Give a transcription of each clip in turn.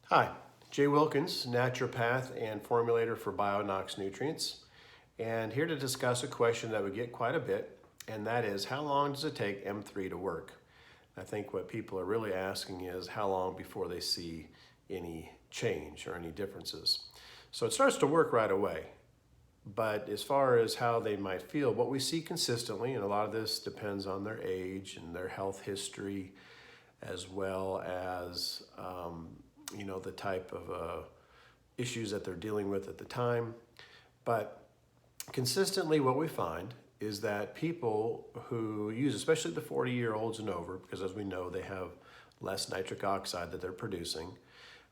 Hi, Jay Wilkins, naturopath and formulator for Bionox Nutrients, and here to discuss a question that we get quite a bit, and that is how long does it take M3 to work? I think what people are really asking is how long before they see any change or any differences. So it starts to work right away, but as far as how they might feel, what we see consistently, and a lot of this depends on their age and their health history, as well as the type of issues that they're dealing with at the time. But consistently, what we find is that people who use, especially the 40-year-olds and over, because as we know, they have less nitric oxide that they're producing,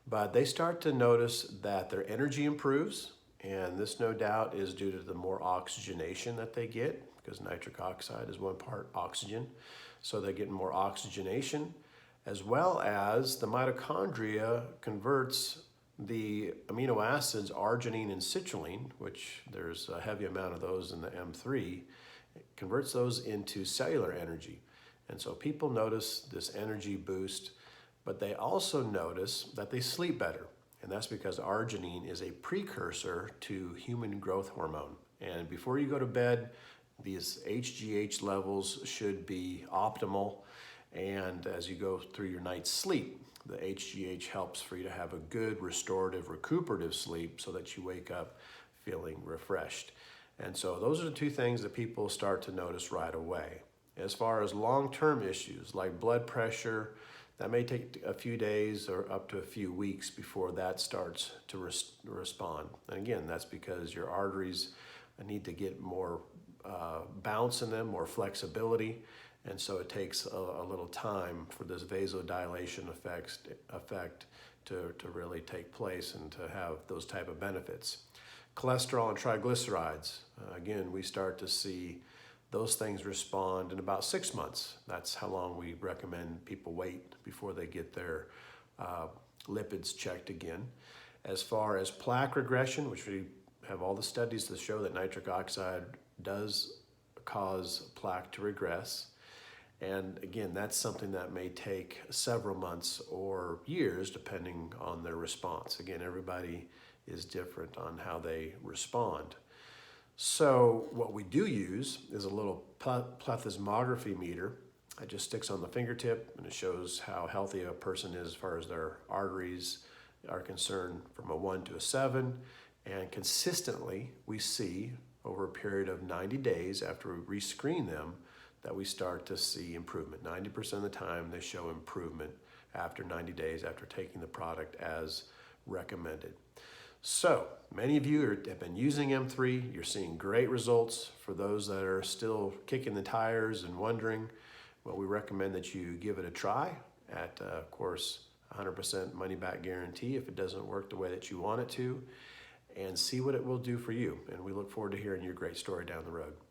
but they start to notice that their energy improves. And this, no doubt, is due to the more oxygenation that they get, because nitric oxide is one part oxygen. So they're getting more oxygenation, as well as the mitochondria converts the amino acids arginine and citrulline, which there's a heavy amount of those in the M3, converts those into cellular energy. And so people notice this energy boost, but they also notice that they sleep better. And that's because arginine is a precursor to human growth hormone. And before you go to bed, these HGH levels should be optimal. And as you go through your night's sleep, the HGH helps for you to have a good restorative, recuperative sleep so that you wake up feeling refreshed. And so those are the two things that people start to notice right away. As far as long-term issues like blood pressure, that may take a few days or up to a few weeks before that starts to respond. And again, that's because your arteries need to get more bounce in them, more flexibility. And so it takes a little time for this vasodilation effect to really take place and to have those type of benefits. Cholesterol and triglycerides, again, we start to see those things respond in about 6 months. That's how long we recommend people wait before they get their lipids checked again. As far as plaque regression, which we have all the studies that show that nitric oxide does cause plaque to regress. And again, that's something that may take several months or years depending on their response. Again, everybody is different on how they respond. So what we do use is a little plethysmography meter. It just sticks on the fingertip and it shows how healthy a person is as far as their arteries are concerned from a 1 to a 7. And consistently, we see over a period of 90 days after we rescreen them that we start to see improvement. 90% of the time, they show improvement after 90 days after taking the product as recommended. So many of you have been using M3. You're seeing great results. For those that are still kicking the tires and wondering, well, we recommend that you give it a try at, of course, 100% money back guarantee if it doesn't work the way that you want it to, and see what it will do for you. And we look forward to hearing your great story down the road.